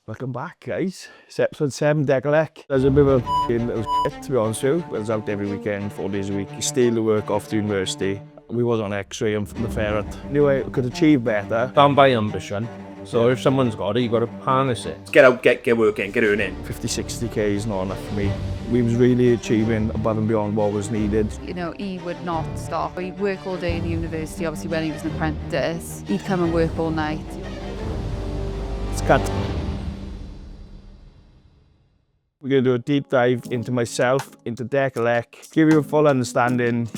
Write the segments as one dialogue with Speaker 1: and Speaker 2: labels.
Speaker 1: Welcome back, guys. It's episode 7, Dec-Elec. There's a bit of a little shit, to be honest with you. I was out every weekend, 4 days a week. You steal the work off the university. We was on X-ray and from the ferret. Knew I could achieve better.
Speaker 2: Down by ambition. So if someone's got it, you got to harness it.
Speaker 3: Get out, get working, get earning.
Speaker 1: 50, 60k is not enough for me. We was really achieving above and beyond what was needed.
Speaker 4: You know, he would not stop. He'd work all day in the university, obviously when he was an apprentice. He'd come and work all night.
Speaker 1: It's cut. We're going to do a deep dive into myself, into Dec-Elec, give you a full understanding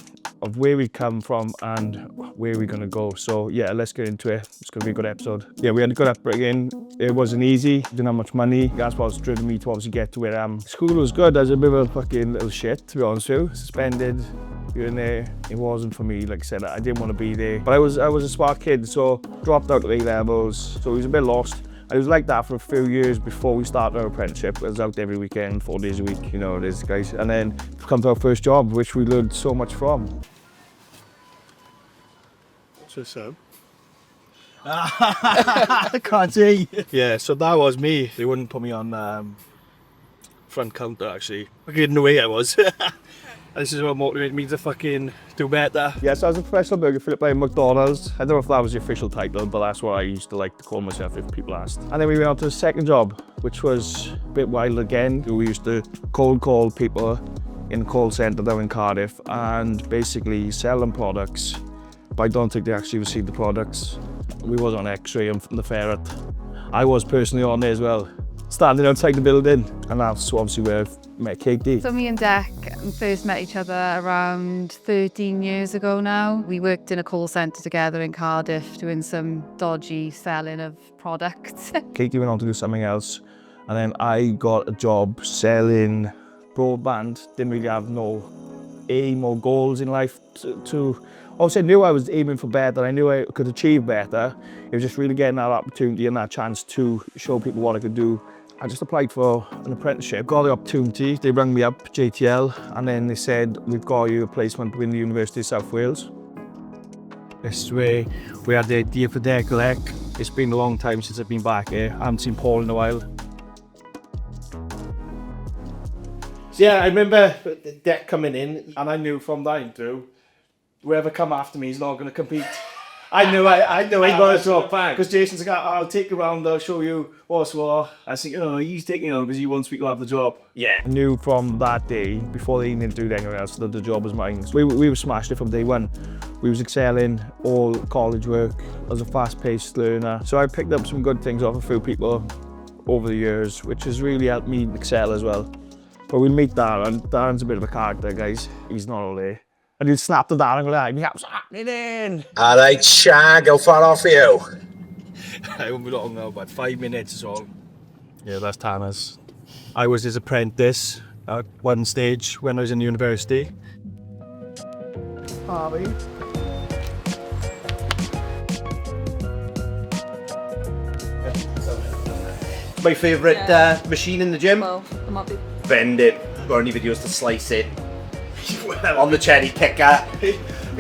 Speaker 1: of where we come from and where we're going to go. So yeah, let's get into it. It's going to be a good episode. Yeah, we had a good upbringing. It wasn't easy. Didn't have much money. That's what was driven me to obviously get to where I am. School was good. I was a bit of a fucking little shit, to be honest with you. Suspended here and there. It wasn't for me. Like I said, I didn't want to be there. But I was a smart kid, so dropped out of A-levels. So I was a bit lost. I was like that for a few years before we started our apprenticeship. I was out every weekend, 4 days a week, you know it is, guys. And then come to our first job, which we learned so much from. So. I can't see. Yeah, so that was me. They wouldn't put me on front counter, actually. In the way I was. This is what motivated me to fucking do better. Yeah, so I was a professional burger flipper at McDonald's. I don't know if that was the official title, but that's what I used to like to call myself if people asked. And then we went on to the second job, which was a bit wild again. We used to cold call people in a call centre down in Cardiff and basically sell them products, but I don't think they actually received the products. We was on X-ray and from the ferret. I was personally on there as well, standing outside the building, and that's obviously where I've met Katie.
Speaker 4: So me and Dec first met each other around 13 years ago now. We worked in a call centre together in Cardiff doing some dodgy selling of products.
Speaker 1: Katie went on to do something else, and then I got a job selling broadband. Didn't really have no aim or goals in life to obviously I knew I was aiming for better. I knew I could achieve better. It was just really getting that opportunity and that chance to show people what I could do. I just applied for an apprenticeship, got the opportunity. They rang me up, JTL, and then they said, we've got you a placement within the University of South Wales. This is where we had the idea for Dec-Elec. It's been a long time since I've been back here. I haven't seen Paul in a while.
Speaker 2: So yeah, I remember the Dec coming in, and I knew from that interview, whoever come after me is not going to compete. I knew I got to drop back. Because Jason's like, I'll take you around, I'll show you what's what. I think, oh, he's taking it on because he wants me to have the job.
Speaker 1: Yeah. I knew from that day, before they even interviewed anyone else, that the job was mine. So we were smashed it from day one. We was excelling, all college work. I was a fast-paced learner. So I picked up some good things off a few people over the years, which has really helped me excel as well. But we'll meet Darren. Darren's a bit of a character, guys. He's not all there. And he'll snap to Darren and go like, what's happening in?
Speaker 3: All right, Shag, how far off are you?
Speaker 1: I won't be long now, about 5 minutes is all. Yeah, that's Tanner's. I was his apprentice at one stage when I was in university. Harvey.
Speaker 3: My favourite machine in the gym?
Speaker 4: Well, I'm happy.
Speaker 3: Bend it, got any videos to slice it. On the cherry picker.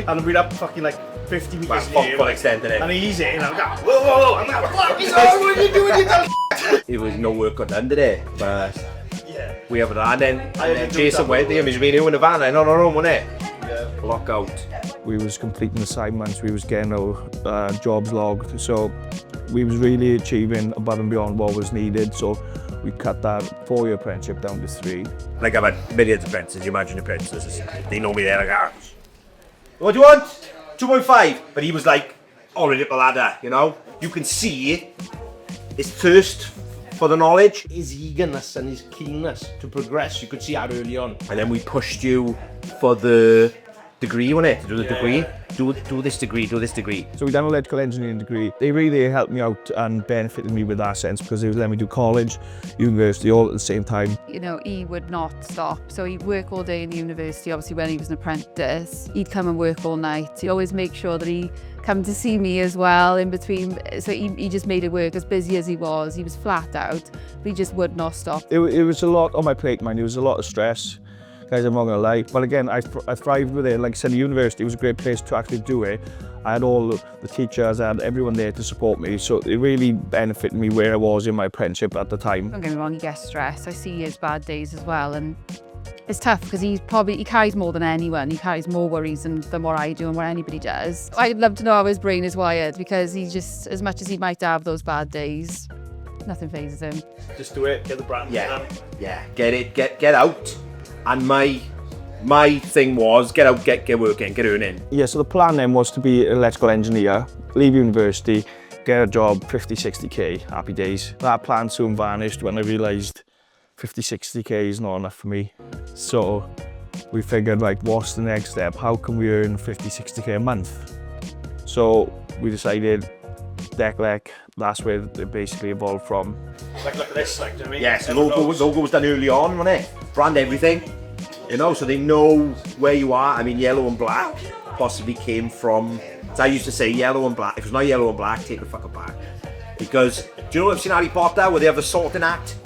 Speaker 1: And we'd up fucking like 50 meters
Speaker 3: Well,
Speaker 1: in the air,
Speaker 3: full extent in it.
Speaker 1: and he's in, and I'm like, whoa, I'm like, what are you doing?
Speaker 3: It was no work got done today, but
Speaker 1: Yeah.
Speaker 3: we have it on then. And
Speaker 1: I
Speaker 3: then
Speaker 1: did
Speaker 3: Jason
Speaker 1: that
Speaker 3: went there, he's been in the van and on our own, wasn't it?
Speaker 1: Yeah.
Speaker 3: Lockout.
Speaker 1: We was completing assignments, we was getting our jobs logged, so we was really achieving above and beyond what was needed, so we cut that 4-year apprenticeship down to 3.
Speaker 3: Like I've had millions of apprentices, you imagine apprentices, they know me there like, what do you want? 2.5. But he was like, already up the ladder, you know? You can see his thirst for the knowledge.
Speaker 2: His eagerness and his keenness to progress, you could see that early on.
Speaker 3: And then we pushed you for the degree, wasn't it? To do the degree. Do this degree, do this degree.
Speaker 1: So we done an electrical engineering degree. They really helped me out and benefited me with that sense because they was letting me do college, university all at the same time.
Speaker 4: You know, he would not stop. So he'd work all day in the university, obviously when he was an apprentice. He'd come and work all night. He'd always make sure that he come to see me as well in between. So he just made it work. As busy as he was flat out, but he just would not stop.
Speaker 1: It was a lot on my plate, man. It was a lot of stress. Guys, I'm not gonna lie. But again, I thrived with it. Like I said, the university was a great place to actually do it. I had all the teachers, I had everyone there to support me. So it really benefited me where I was in my apprenticeship at the time.
Speaker 4: Don't get me wrong, he gets stressed. I see his bad days as well. And it's tough because he carries more than anyone. He carries more worries than what I do and what anybody does. I'd love to know how his brain is wired because he's just, as much as he might have those bad days, nothing phases him.
Speaker 1: Just do it, get the brand.
Speaker 3: Yeah, get out. And my thing was get out, get working, get earning.
Speaker 1: Yeah, so the plan then was to be an electrical engineer, leave university, get a job, 50, 60k, happy days. That plan soon vanished when I realised 50, 60k is not enough for me. So we figured, like, what's the next step? How can we earn 50, 60k a month? So we decided Dec-Elec, that's where it basically evolved from.
Speaker 2: Like, look at this, like, do you know what I mean?
Speaker 3: Yes, the logo was done early on, wasn't it? Brand everything, you know, so they know where you are. I mean, yellow and black possibly came from, as I used to say, yellow and black. If it's not yellow and black, take the fucker back. Because, do you know, I've seen Harry Potter where they have the sorting act?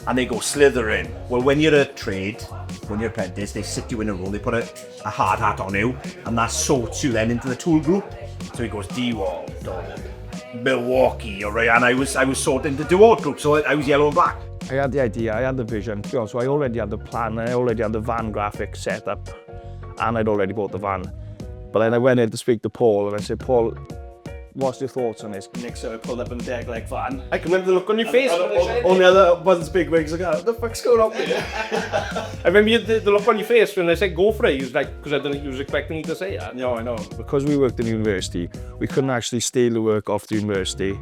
Speaker 3: And they go slithering. Well, when you're a trade, when you're an apprentice, they sit you in a room, they put a hard hat on you, and that sorts you then into the tool group. So it goes D-Wall, Milwaukee, alright, and I was sorted into DeWalt group, so I was yellow and black.
Speaker 1: I had the idea, I had the vision, so I already had the plan, I already had the van graphic set up, and I'd already bought the van. But then I went in to speak to Paul, and I said, Paul, what's your thoughts on this?
Speaker 2: Nick sort of pulled up in the Dec-Elec van. I can remember the look on your face.
Speaker 1: Only other one's big wigs, like, what the fuck's going on with you?
Speaker 2: I remember the look on your face when I said go for it. He was like, because I didn't think he was expecting you to say that.
Speaker 1: No, I know. Because we worked in university, we couldn't actually steal the work off the university.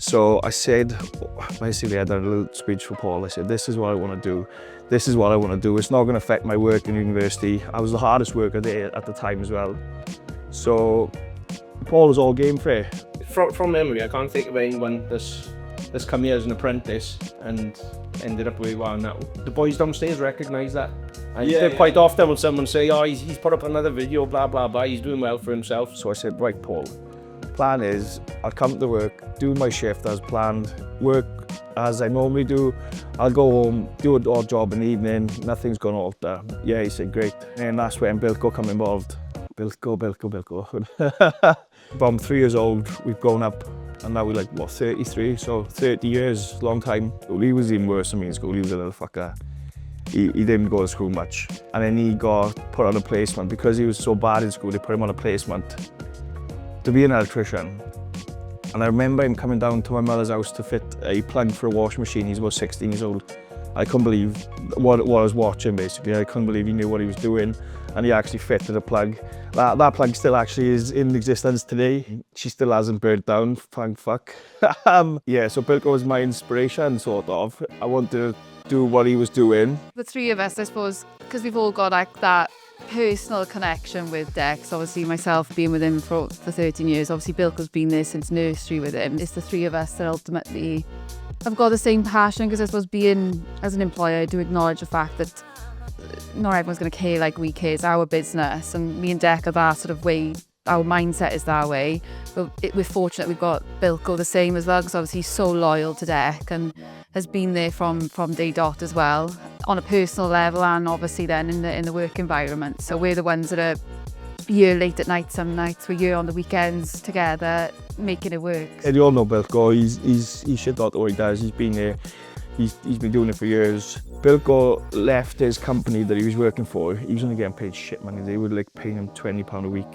Speaker 1: So I said, basically I done a little speech for Paul. I said, this is what I want to do. This is what I want to do. It's not going to affect my work in university. I was the hardest worker there at the time as well. So Paul was all game for it.
Speaker 2: From memory, I can't think of anyone that's come here as an apprentice and ended up where you are now. The boys downstairs recognise that. And quite often when someone say, oh, he's put up another video, blah, blah, blah, he's doing well for himself.
Speaker 1: So I said, right, Paul, plan is I'll come to work, do my shift as planned, work as I normally do. I'll go home, do an odd job in the evening, nothing's going to alter. Yeah, he said, great. And that's when Bilko come involved. Bilko. From 3 years old, we've grown up, and now we're like, what, 33? So 30 years, long time. He was even worse than me in school. He was a little fucker. He didn't go to school much. And then he got put on a placement. Because he was so bad in school, they put him on a placement to be an electrician. And I remember him coming down to my mother's house to fit a plug for a washing machine. He's about 16 years old. I couldn't believe what I was watching, basically. I couldn't believe he knew what he was doing. And he actually fitted a plug. That plug still actually is in existence today. She still hasn't burnt down, thank fuck. Yeah, so Bilko was my inspiration, sort of. I wanted to do what he was doing.
Speaker 4: The three of us, I suppose, because we've all got like that personal connection with Dex. Obviously myself being with him for 13 years. Obviously Bilko's been there since nursery with him. It's the three of us that ultimately have got the same passion, because I suppose being as an employer, I do acknowledge the fact that not everyone's going to care like we care. It's our business, and me and Dec are that sort of way. Our mindset is that way. But we're fortunate we've got Bilko the same as well, because obviously he's so loyal to Dec and has been there from day dot as well, on a personal level and obviously then in the work environment. So we're the ones that are here late at night some nights, we're here on the weekends together, making it work.
Speaker 1: And you all know Bilko, he's shit out what he does. He's been there, he's been doing it for years. Bilko left his company that he was working for. He was only getting paid shit money. They would like pay him £20 a week,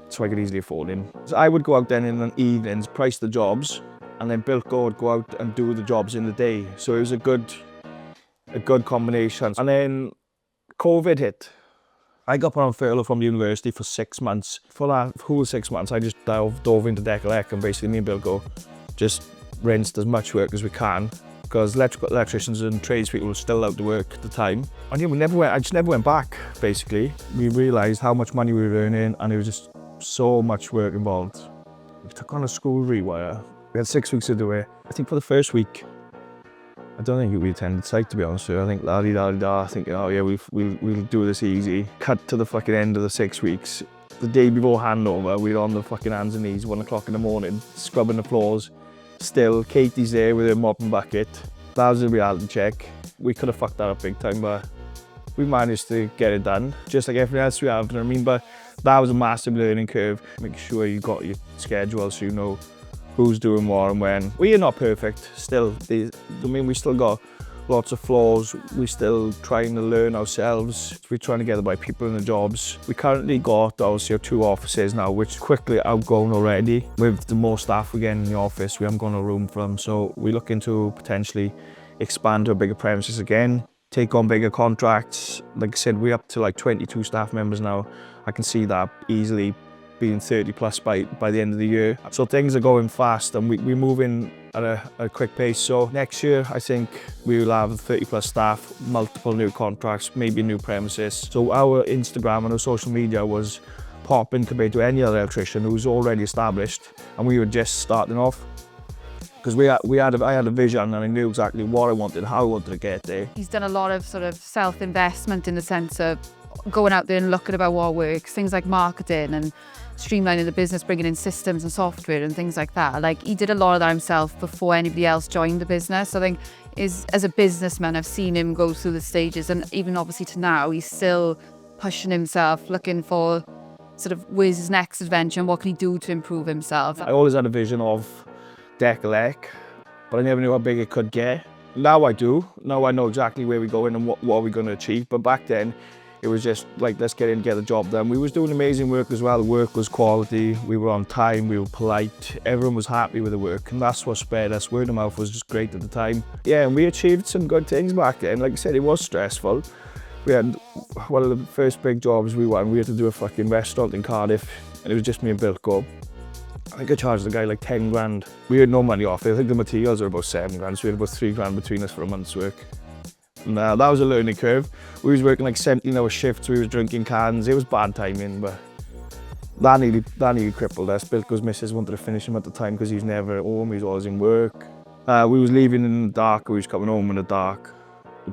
Speaker 1: so I could easily afford him. So I would go out then in the evenings, price the jobs, and then Bilko would go out and do the jobs in the day. So it was a good combination. And then COVID hit. I got put on furlough from the university for 6 months. For that whole 6 months, I just dove into Dec-Elec, and basically me and Bilko just rinsed as much work as we can, because electricians and tradespeople were still out to work at the time. And yeah, I just never went back, basically. We realised how much money we were earning, and it was just so much work involved. We took on a school rewire. We had 6 weeks to do it. I think for the first week, I don't think we attended site, to be honest with you. I think la-di-da-di-da, thinking, oh yeah, we'll do this easy. Cut to the fucking end of the 6 weeks. The day before handover, we were on the fucking hands and knees, 1 o'clock in the morning, scrubbing the floors. Still, Katie's there with her mop and bucket. That was a reality check. We could have fucked that up big time, but we managed to get it done, just like everything else we have, you know what I mean? But that was a massive learning curve. Make sure you got your schedule so you know who's doing what and when. We are not perfect still. I mean, we still got lots of flaws. We're still trying to learn ourselves. We're trying to get the right people in the jobs. We currently got obviously 2 offices now, which is quickly outgrown already. With the more staff we're getting in the office, we haven't got no room for them. So we're looking to potentially expand to a bigger premises again, take on bigger contracts. Like I said, we're up to like 22 staff members now. I can see that easily being 30 plus by the end of the year. So things are going fast and we're moving at a quick pace. So next year, I think we will have 30 plus staff, multiple new contracts, maybe new premises. So our Instagram and our social media was popping compared to any other electrician who's already established, and we were just starting off. Because I had a vision and I knew exactly what I wanted, how I wanted to get there.
Speaker 4: He's done a lot of sort of self-investment in the sense of going out there and looking about what works, things like marketing and streamlining the business, bringing in systems and software and things like that. Like, he did a lot of that himself before anybody else joined the business. I think as a businessman, I've seen him go through the stages, and even obviously to now, he's still pushing himself, looking for sort of where's his next adventure and what can he do to improve himself.
Speaker 1: I always had a vision of Dec-Elec, but I never knew how big it could get. Now I do. Now I know exactly where we're going and what we're going to achieve. But back then, it was just like, let's get in, get the job done. We was doing amazing work as well. The work was quality. We were on time. We were polite. Everyone was happy with the work, and that's what spread us. Word of mouth was just great at the time. Yeah, and we achieved some good things back then. Like I said, it was stressful. We had one of the first big jobs we won. We had to do a fucking restaurant in Cardiff, and it was just me and Bill Cobb. I think I charged the guy like 10 grand. We had no money off it. I think the materials were about 7 grand, so we had about 3 grand between us for a month's work. And that was a learning curve. We was working like 17-hour shifts, we was drinking cans. It was bad timing, but that nearly crippled us. Bilko's missus wanted to finish him at the time because he was never at home, he was always in work. We was leaving in the dark, we was coming home in the dark,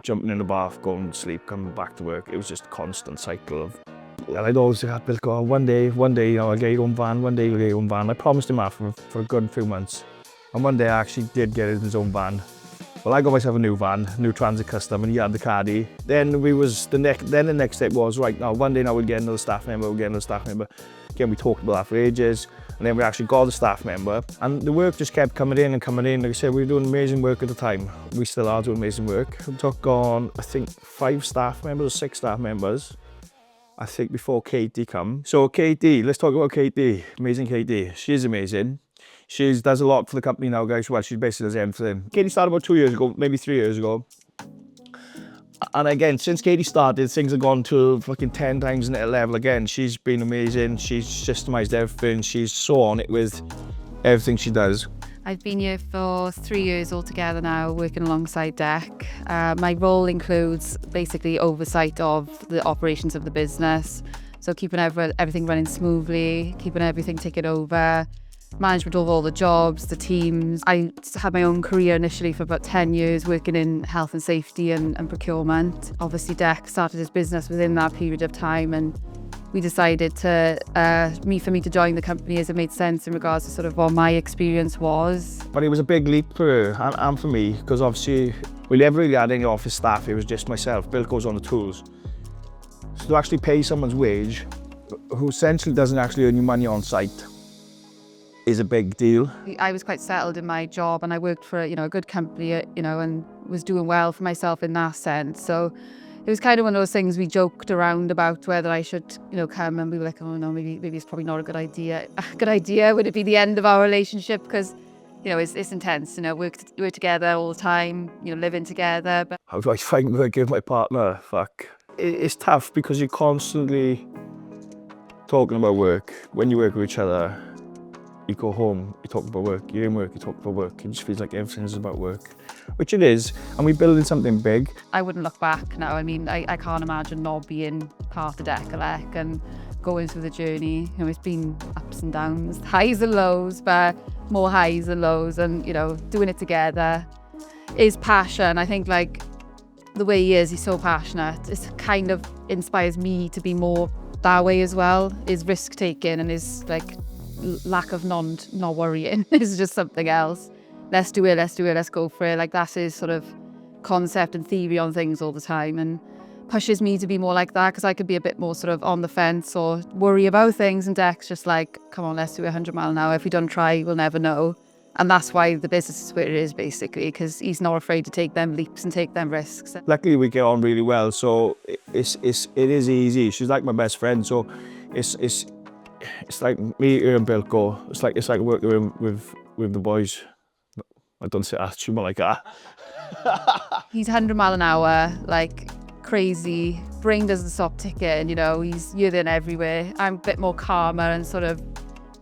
Speaker 1: jumping in the bath, going to sleep, coming back to work. It was just a constant cycle of... And I'd always say, Bilko, one day, you know, I'll get your own van, one day you'll get your own van. I promised him that for a good few months. And one day I actually did get his own van. Well, I got myself a new van, new Transit Custom, and he had the caddy. Then the next step was, right, now one day now we'll get another staff member, Again, we talked about that for ages, and then we actually got the staff member, and the work just kept coming in and coming in. Like I said, we were doing amazing work at the time. We still are doing amazing work. We took on, I think, 5 staff members or 6 staff members, I think, before Katie come. So Katie, let's talk about Katie. Amazing Katie. She's amazing. She does a lot for the company now, guys. Well, she basically does everything. Katie started about 2 years ago, maybe 3 years ago. And again, since Katie started, things have gone to fucking 10 times the level again. She's been amazing. She's systemized everything. She's so on it with everything she does.
Speaker 4: I've been here for 3 years altogether now, working alongside Dec. My role includes basically oversight of the operations of the business. So keeping everything running smoothly, keeping everything taken over, management of all the jobs, the teams. I had my own career initially for about 10 years working in health and safety and procurement. Obviously Dec started his business within that period of time, and we decided for me to join the company as it made sense in regards to sort of what my experience was.
Speaker 1: But it was a big leap for her and for me, because obviously we never really had any office staff. It was just myself. Bill goes on the tools. So to actually pay someone's wage who essentially doesn't actually earn you money on site is a big deal.
Speaker 4: I was quite settled in my job, and I worked for a good company, and was doing well for myself in that sense. So it was kind of one of those things we joked around about whether I should, come, and we were like, oh no, maybe it's probably not a good idea. Would it be the end of our relationship? Because it's intense. Work together all the time. Living together. But
Speaker 1: how do I find work with my partner? Fuck. It's tough because you're constantly talking about work. When you work with each other, you go home, you talk about work, you're in work, you talk about work. It just feels like everything's about work, which it is, and we're building something big.
Speaker 4: I wouldn't look back now. I mean, I can't imagine not being part of Dec-Elec and going through the journey. It's been ups and downs, highs and lows, but more highs than lows, and doing it together is passion. I think like the way he is, he's so passionate. It kind of inspires me to be more that way as well. His risk taking and his like lack of not worrying is just something else. Let's do it, let's go for it. Like that's his sort of concept and theory on things all the time. And pushes me to be more like that, because I could be a bit more sort of on the fence or worry about things, and Dec's just like, come on, let's do 100 mile an hour. If we don't try, we'll never know. And that's why the business is where it is, basically, because he's not afraid to take them leaps and take them risks.
Speaker 2: Luckily, we get on really well, so it is easy. She's like my best friend, so it's like me, her, and Bilko. It's like working with the boys. I don't say that, she's more like that.
Speaker 4: He's 100 mile an hour, like crazy. Brain doesn't stop ticking, you know, you're then everywhere. I'm a bit more calmer and sort of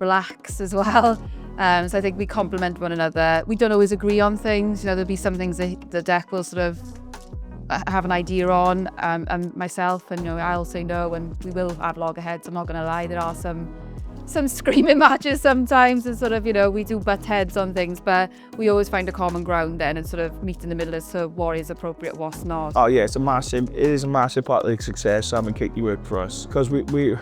Speaker 4: relaxed as well. So I think we complement one another. We don't always agree on things. You know, there'll be some things that the Dec will sort of have an idea on, and myself, and, you know, I'll say no, and we will have loggerheads. I'm not going to lie, there are some screaming matches sometimes, and sort of, you know, we do butt heads on things, but we always find a common ground then and sort of meet in the middle as to what is appropriate, what's not.
Speaker 2: Oh yeah, it is a massive part of the success Sam and Katie work for us, because we're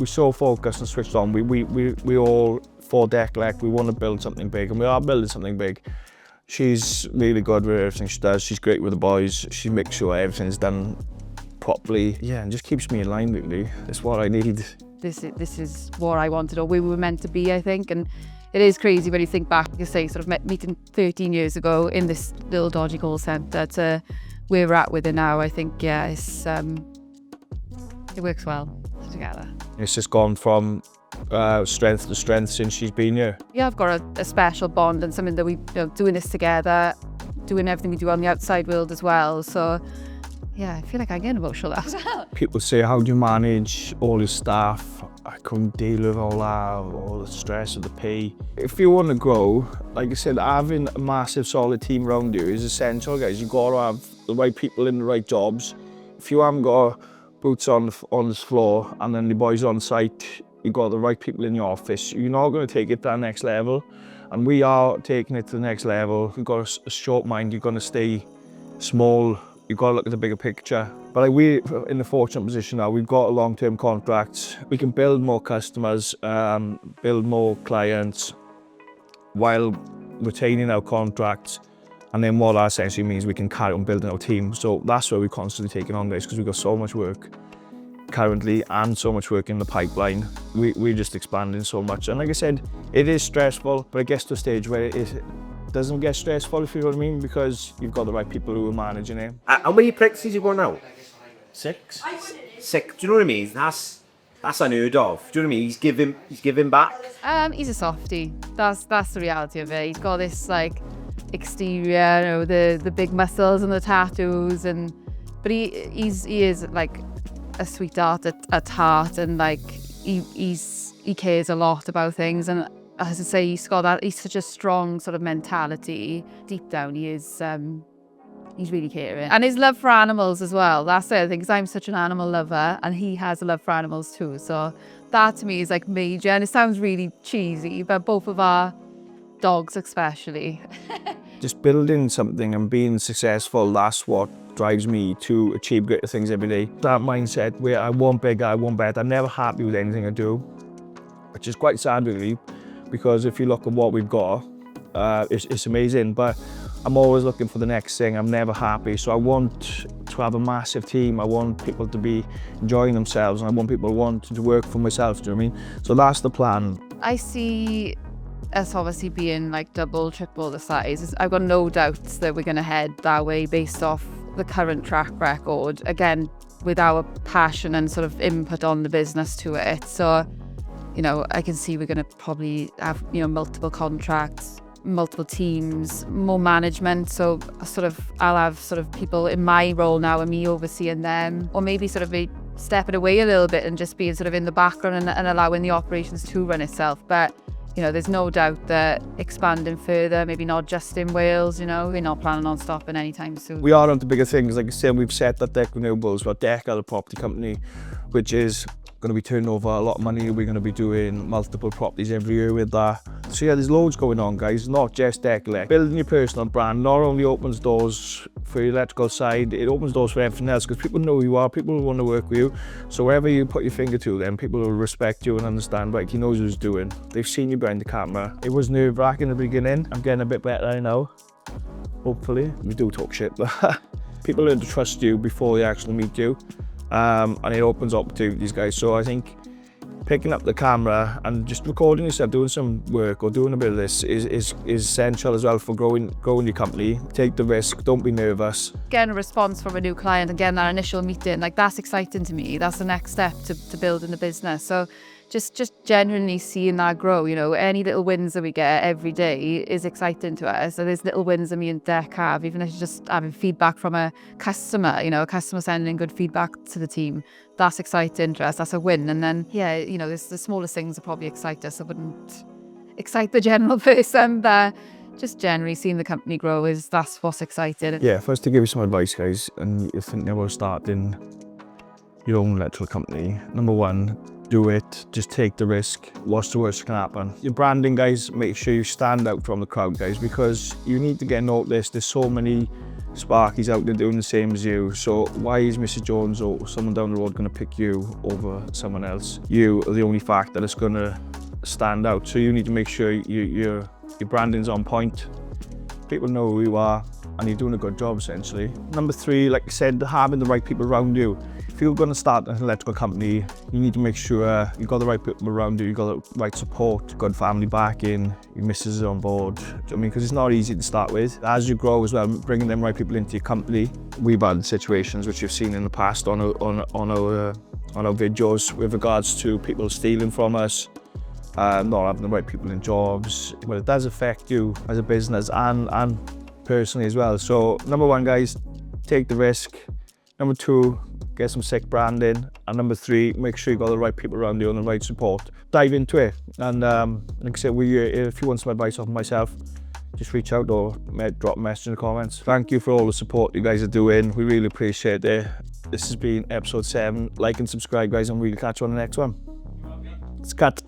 Speaker 2: so focused and switched on. We all, for Dec-Elec, we want to build something big, and we are building something big. She's really good with everything she does. She's great with the boys. She makes sure everything's done properly. Yeah, and just keeps me in line, really. That's what I need.
Speaker 4: This is what I wanted, or we were meant to be, I think. And it is crazy when you think back, you say, sort of meeting 13 years ago in this little dodgy call centre to where we're at with it now. I think, yeah, it works well together.
Speaker 2: It's just gone from strength to strength since she's been here.
Speaker 4: Yeah, I've got a special bond, and something that we, you know, doing this together, doing everything we do on the outside world as well. So yeah, I feel like I get emotional as well.
Speaker 2: People say, how do you manage all your staff? I couldn't deal with all that, all the stress of the pay. If you want to grow, like I said, having a massive solid team around you is essential, guys. You've got to have the right people in the right jobs. If you haven't got boots on the floor and then the boys on site, you've got the right people in your office, you're not going to take it to that next level. And we are taking it to the next level. You've got a short mind, you're going to stay small. You've got to look at the bigger picture. But like, we're in the fortunate position now, we've got a long-term contracts. We can build more customers, build more clients while retaining our contracts. And then what that essentially means, we can carry on building our team. So that's where we're constantly taking on this, because we've got so much work currently and so much work in the pipeline. We're just expanding so much. And like I said, it is stressful, but it gets to a stage where it doesn't get stressful, if you know what I mean, because you've got the right people who are managing it.
Speaker 3: How many apprentices you got now?
Speaker 2: 6.
Speaker 3: 6. Do you know what I mean? That's unheard of. Do you know what I mean? He's giving back.
Speaker 4: He's a softie. That's the reality of it. He's got this like exterior, you know, the big muscles and the tattoos, but he is like a sweetheart at heart, and like he cares a lot about things. And as I say, he's such a strong sort of mentality. Deep down, he's really caring. And his love for animals as well. That's the other thing, because I'm such an animal lover, and he has a love for animals too. So that to me is like major. And it sounds really cheesy, but both of our dogs especially.
Speaker 2: Just building something and being successful, that's what drives me to achieve greater things every day. That mindset where I want bigger, I want better. I'm never happy with anything I do, which is quite sad really, because if you look at what we've got, it's amazing, but I'm always looking for the next thing. I'm never happy. So I want to have a massive team. I want people to be enjoying themselves, and I want people wanting to work for myself, do you know what I mean? So that's the plan.
Speaker 4: I see us obviously being like double, triple the size. I've got no doubts that we're going to head that way based off the current track record. Again, with our passion and sort of input on the business to it. So, you know, I can see we're going to probably have, you know, multiple contracts, multiple teams, more management. So I'll have sort of people in my role now and me overseeing them, or maybe sort of be stepping away a little bit and just being sort of in the background and allowing the operations to run itself. But you know, there's no doubt that expanding further, maybe not just in Wales, you know, we're not planning on stopping anytime soon.
Speaker 2: We are onto bigger things. Like I said, we've set that Dec Renewables, we're Dec, the property company, which is going to be turning over a lot of money. We're going to be doing multiple properties every year with that. So yeah, there's loads going on, guys, not just Dec-Elec. Building your personal brand not only opens doors for your electrical side, it opens doors for everything else, because people know who you are, people will want to work with you. So wherever you put your finger to, then people will respect you and understand, right, he knows what he's doing. They've seen you behind the camera. It was nerve-wracking in the beginning. I'm getting a bit better now, hopefully. We do talk shit, but
Speaker 1: People learn to trust you before they actually meet you, and it opens opportunities, guys. So I think picking up the camera and just recording yourself doing some work or doing a bit of this is essential as well for growing your company. Take the risk, don't be nervous.
Speaker 4: Getting a response from a new client and getting that initial meeting, like that's exciting to me. That's the next step to building the business. So just genuinely seeing that grow, you know, any little wins that we get every day is exciting to us. So there's little wins that me and Dec have, even if it's just having feedback from a customer, you know, a customer sending good feedback to the team. That's exciting to us, that's a win. And then, yeah, you know, the smallest things that probably excite us. I wouldn't excite the general person, but just generally seeing the company grow that's what's exciting.
Speaker 1: Yeah, first to give you some advice, guys, and you're thinking about starting your own electrical company. Number one, do it, just take the risk. What's the worst that can happen? Your branding, guys, make sure you stand out from the crowd, guys, because you need to get noticed. There's so many Sparkies out there doing the same as you. So why is Mr. Jones or someone down the road going to pick you over someone else? You are the only factor that's going to stand out. So you need to make sure your branding's on point. People know who you are and you're doing a good job, essentially. Number three, like I said, having the right people around you. If you're going to start an electrical company, you need to make sure you've got the right people around you, you've got the right support, good family backing, your missus is on board. I mean, because it's not easy to start with. As you grow as well, bringing them right people into your company. We've had situations which you've seen in the past on our videos with regards to people stealing from us, not having the right people in jobs. Well, it does affect you as a business and personally as well. So number one, guys, take the risk. Number two, get some sick branding. And number three, make sure you've got the right people around you and the right support. Dive into it. And like I said, if you want some advice off myself, just reach out or drop a message in the comments. Thank you for all the support you guys are doing. We really appreciate it. This has been episode 7. Like and subscribe, guys, and we'll catch you on the next one. It's cut.